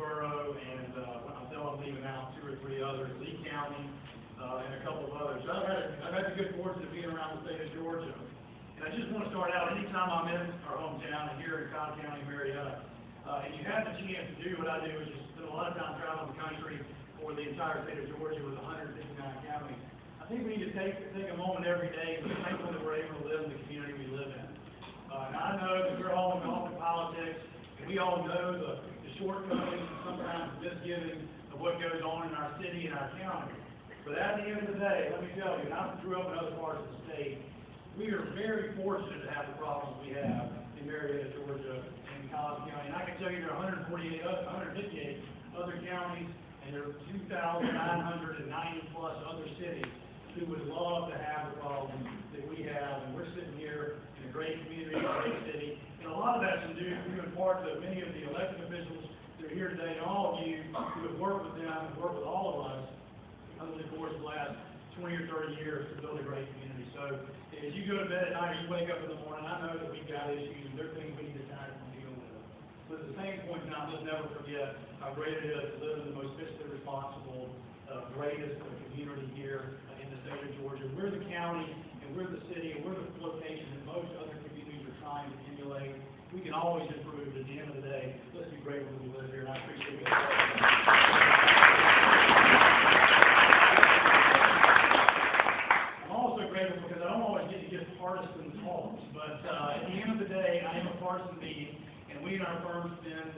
Ccrwc, and I'm leaving out 2 or 3 others, Lee County, and a couple of others. So I've had the good fortune of being around the state of Georgia. And I just want to start out, anytime I'm in our hometown here in Cobb County, Marietta, and you have the chance to do what I do, which is spend a lot of time traveling the country for the entire state of Georgia with 159 counties. I think we need to take a moment every day to be thankful that we're able to live in the community we live in. And I know that we're all involved in politics, and we all know the shortcomings and sometimes misgivings of what goes on in our city and our county. But at the end of the day, let me tell you, and I grew up in other parts of the state, we are very fortunate to have the problems we have in Marietta, Georgia, and Cobb County. And I can tell you there are 158 other counties, and there are 2,990 plus other cities who would love to have the problems that we have. And we're sitting here in a great community, a great city. And a lot of that's due in part to many of the elected officials that are here today, and all of you who have worked with them and worked with all of us over the course of the last 20 or 30 years to build a great community. So as you go to bed at night or you wake up in the morning, I know that we've got issues and there are things we need to tackle and deal with. But at the same point in time, let's never forget how great it is to live in the most fiscally responsible, greatest community here in the state of Georgia. We're the county and we're the city and we're the location that most other communities are trying to emulate. We can always improve, but at the end of the day, let's be grateful that we live here, and I appreciate it. I'm also grateful because I don't always get to give partisan talks, but at the end of the day, I am a partisan meeting, and we in our firm spend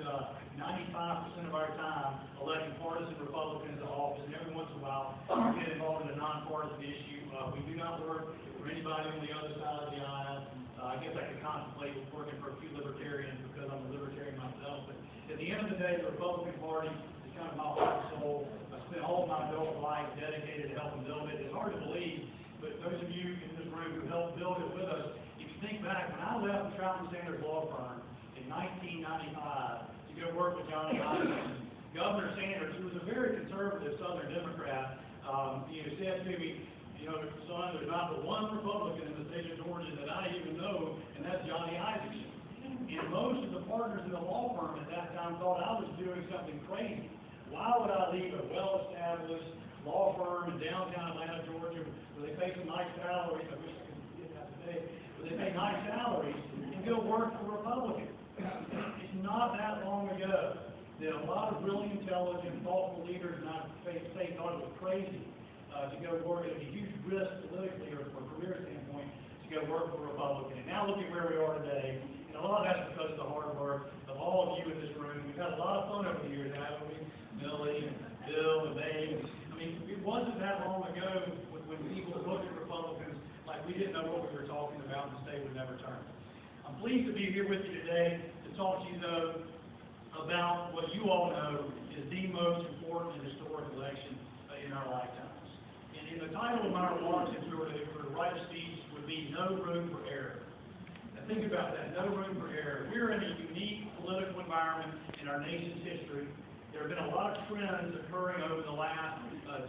95% of our time electing partisan Republicans to office, and every once in a while we get involved in a nonpartisan issue. We do not work for anybody on the other side of the aisle. I guess I could contemplate working for a few libertarians because I'm a libertarian myself. But at the end of the day, the Republican Party is kind of my heart and soul. I spent all of my adult life dedicated to helping build it. It's hard to believe, but those of you in this room who helped build it with us, if you think back, when I left the Troutman Sanders Law Firm in 1995 to go work with Johnny Hopkins, Governor Sanders, who was a very conservative Southern Democrat, said to me, son, there's not but one Republican in the state of Georgia that I even know, and that's Johnny Isaacson. And most of the partners in the law firm at that time thought I was doing something crazy. Why would I leave a well-established law firm in downtown Atlanta, Georgia, where they pay some nice salaries, I wish I could get that today, where they pay nice salaries, and go work for Republicans? It's not that long ago that a lot of really intelligent, thoughtful leaders in our state thought it was crazy to go work at a huge risk politically or from a career standpoint to go work for a Republican. And now look at where we are today. And a lot of that's because of the hard work of all of you in this room. We've had a lot of fun over the years, haven't we? Millie and Bill and Dave. I mean, it wasn't that long ago when people looked at Republicans like we didn't know what we were talking about and the state would never turn. I'm pleased to be here with you today to talk to you, though, about what you all know is the most important and historic election in our lifetime. And the title of my remarks, if we were to write a speech, would be No Room for Error. Now think about that, no room for error. We're in a unique political environment in our nation's history. There have been a lot of trends occurring over the last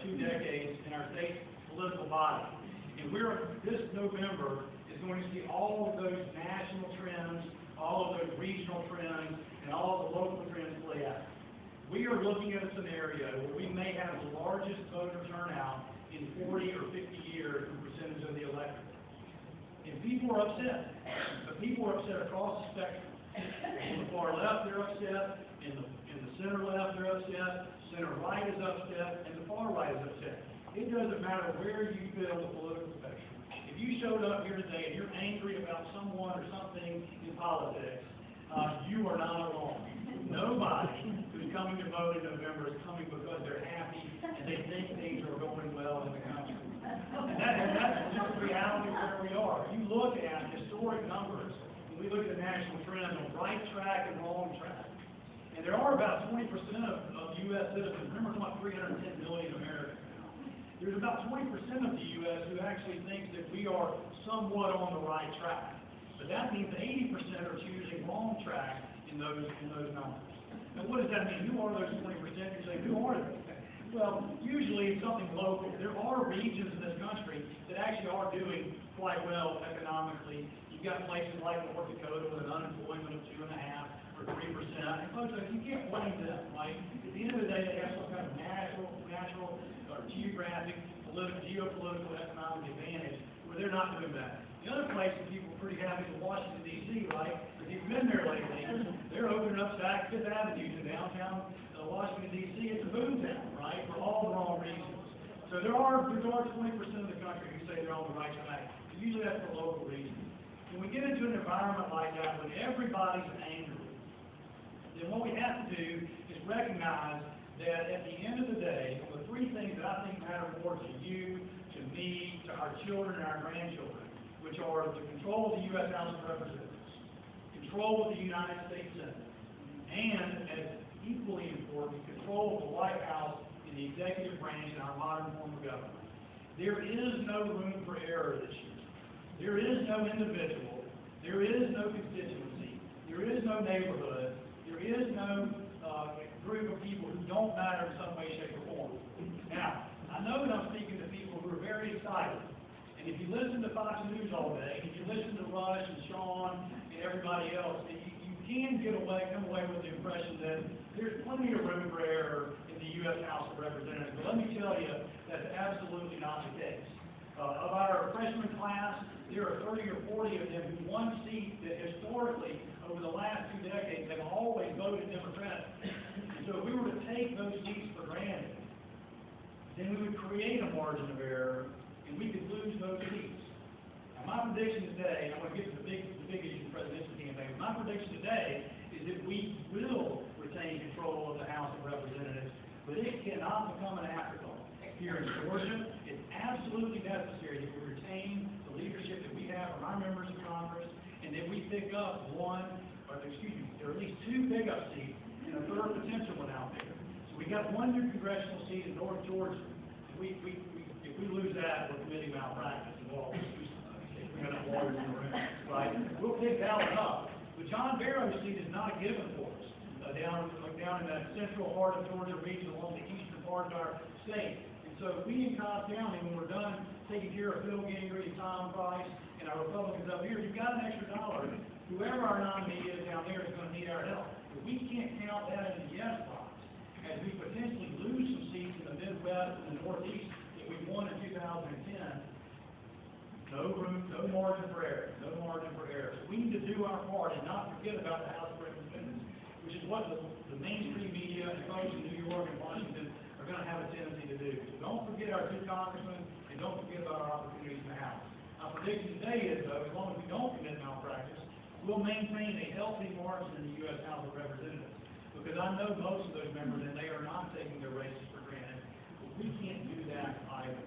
2 decades in our state's political body. And this November is going to see all of those national trends, all of those regional trends, and all of the local trends play out. We are looking at a scenario where we may have the largest voter turnout in 40 or 50 years in percentage of the electorate. And people are upset. But people are upset across the spectrum. On the far left, they're upset. In the center left, they're upset. Center right is upset. And the far right is upset. It doesn't matter where you build the political spectrum. If you showed up here today and you're angry about someone or something in politics, you are not alone. Nobody who's coming to vote in November is coming because they're happy and they think things are going well in the country. And that's just the reality of where we are. You look at historic numbers, and we look at the national trend on right track and wrong track. And there are about 20% of U.S. citizens, remember we're talking about 310 million Americans now. There's about 20% of the U.S. who actually thinks that we are somewhat on the right track. But that means 80% are choosing wrong track in those numbers. Now, what does that mean? Who are those 20%? You say, who are they? Well, usually it's something local. There are regions in this country that actually are doing quite well economically. You've got places like North Dakota with an unemployment of 2.5% or 3%, and And folks, you can't blame them, right? At the end of the day, they have some kind of natural or geographic, geopolitical, economic advantage where they're not doing that. The other place that people are pretty happy is Washington, D.C., right? If you've been there lately, they're opening up Saks Fifth Avenue in downtown Washington, D.C. It's a boom town, right, for all the wrong reasons. So there are 20% of the country who say they're on the right track. Usually that's for local reasons. When we get into an environment like that, when everybody's angry, then what we have to do is recognize that at the end of the day, the three things that I think matter more to you, to me, to our children and our grandchildren, which are the control of the U.S. House of Representatives, control of the United States Senate, and, as equally important, control of the White House in the executive branch in our modern form of government. There is no room for error this year. There is no individual. There is no constituency. There is no neighborhood. There is no group of people who don't matter in some way, shape, or form. Now, I know that I'm speaking to people who are very excited. And if you listen to Fox News all day, if you listen to Rush and Sean and everybody else, you can come away with the impression that there's plenty of room for error in the U.S. House of Representatives. But let me tell you, that's absolutely not the case. Of our freshman class, there are 30 or 40 of them who won seats that historically, over the last 2 decades, have always voted Democratic. And so if we were to take those seats for granted, then we would create a margin of error, and we could lose those seats. Now, my prediction today, and I'm going to get to the big issue of the presidential campaign, my prediction today is that we will retain control of the House of Representatives, but it cannot become an afterthought. Here in Georgia, it's absolutely necessary that we retain the leadership that we have from our members of Congress, and that we pick up there are at least 2 pickup seats and a third potential one out there. So we got 1 new congressional seat in North Georgia. If we lose that, we're committing malpractice, and we'll always do something. We got enough lawyers in the room, right? We'll pick that one up. But John Barrow's seat is not a given for us. Down in that central part of Georgia region along the eastern part of our state. So if we in Cobb County, when we're done taking care of Phil Gingrich and Tom Price and our Republicans up here, you've got an extra $1. Whoever our nominee is down there is going to need our help. But we can't count that in the yes box, as we potentially lose some seats in the Midwest and the Northeast that we won in 2010. No room, no margin for error, no margin for error. So we need to do our part and not forget about the House of Representatives, which is what the mainstream media and folks in New York and Washington are going to have a tendency to do. So don't forget our 2 congressmen, and don't forget about our opportunities in the House. Our prediction today is, though, as long as we don't commit malpractice, we'll maintain a healthy margin in the U.S. House of Representatives. Because I know most of those members, and they are not taking their races for granted, but we can't do that either.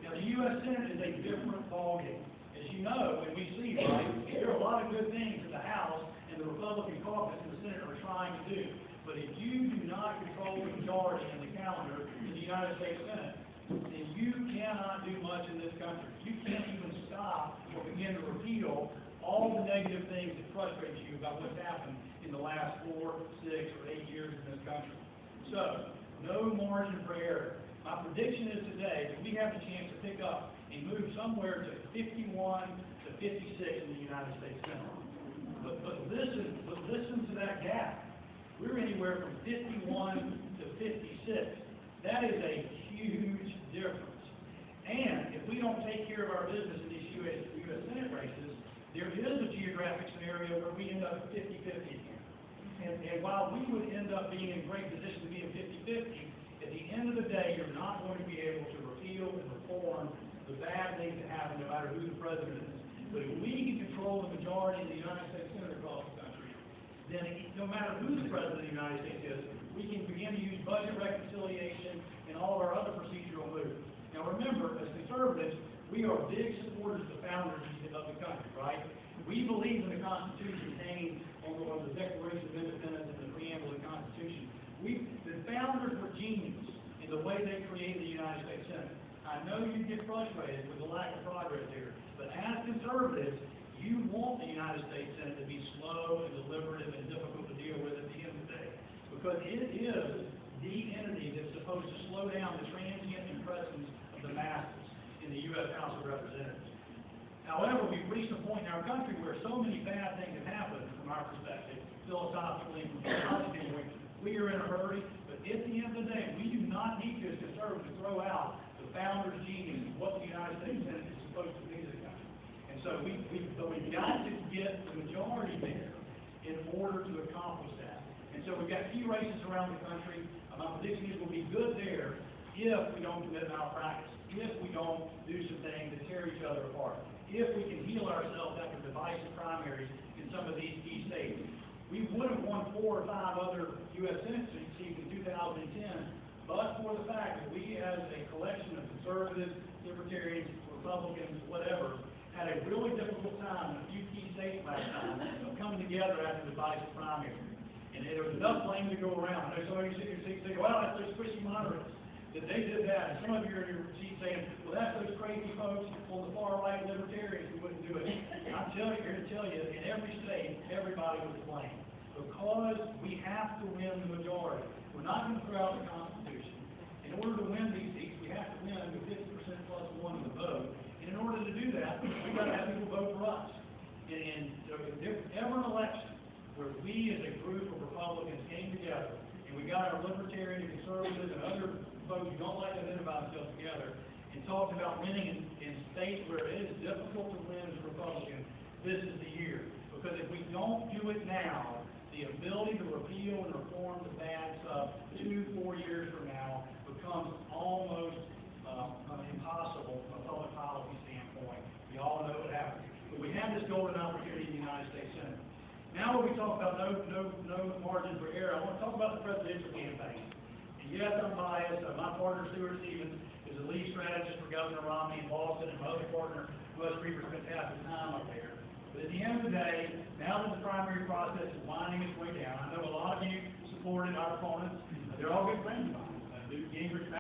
Now, the U.S. Senate is a different ballgame. As you know, and we see, right, there are a lot of good things that the House and the Republican caucus and the Senate are trying to do. But if you do not control the majority in the calendar in the United States Senate, then you cannot do much in this country. You can't even stop or begin to repeal all the negative things that frustrate you about what's happened in the last 4, 6, or 8 years in this country. So, no margin for error. My prediction is today that we have the chance to pick up and move somewhere to 51 to 56 in the United States Senate. But listen to that gap. We're anywhere from 51 to 56. That is a huge difference. And if we don't take care of our business in these U.S. Senate races, there is a geographic scenario where we end up 50-50 again. And while we would end up being in a great position to be in 50-50, at the end of the day, you're not going to be able to repeal and reform the bad things that happen no matter who the president is. But if we can control the majority of the United States Senate across the country, then no matter who the president of the United States is, we can begin to use budget reconciliation and all of our other procedural moves. Now remember, as conservatives, we are big supporters of the founders of the country, right? We believe in the Constitution contained on the Declaration of Independence and the preamble of the Constitution. The founders were genius in the way they created the United States Senate. I know you get frustrated with the lack of progress here, but as conservatives, you want the United States Senate to be slow and deliberative and difficult to deal with at the end of the day, because it is the entity that's supposed to slow down the transient impressions of the masses in the U.S. House of Representatives. However, we've reached a point in our country where so many bad things have happened from our perspective, philosophically, from a hurry, but at the end of the day, we do not need to, as conservatives, throw out the founder's genius of what the United States Senate is supposed to be to the country. And so we've got to get the majority there in order to accomplish that. And so we've got key races around the country. My prediction is we'll be good there if we don't commit malpractice, if we don't do some things that tear each other apart, if we can heal ourselves after divisive primaries in some of these key states. We would have won 4 or 5 other U.S. Senate seats in 2010, but for the fact that we, as a collection of conservatives, libertarians, Republicans, whatever, had a really difficult time in a few key states last time of coming together after divisive primaries. And there was enough blame to go around. I know some of you sit here and say, well, that's those squishy moderates, that they did that. And some of you are in your seats saying, well, that's those crazy folks on the far right libertarians who wouldn't do it. I'm here to tell you, in every state, everybody was to blame. Because we have to win the majority. We're not going to throw out the Constitution. In order to win these seats, we have to win with 50% plus 1 of the vote. And in order to do that, we've got to have people vote for us. And so if there's ever an election where we as a group of Republicans came together and we got our libertarian and conservatives and other folks who don't like to identify themselves together and talked about winning in states where it is difficult to win as a Republican, this is the year. Because if we don't do it now, the ability to repeal and reform the bad stuff 2-4 years from now becomes almost impossible from a public policy standpoint. We all know what happens. But we have this golden opportunity in the United States Senate. Now when we talk about no margin for error, I want to talk about the presidential campaign. And yes, I'm biased. My partner, Ccrwc, is the lead strategist for Governor Romney in Boston, and my other partner, Russ Reaver, spent half his time up there. But at the end of the day, now that the primary process is winding its way down, I know a lot of you supported our opponents. They're all good friends of mine. Newt Gingrich,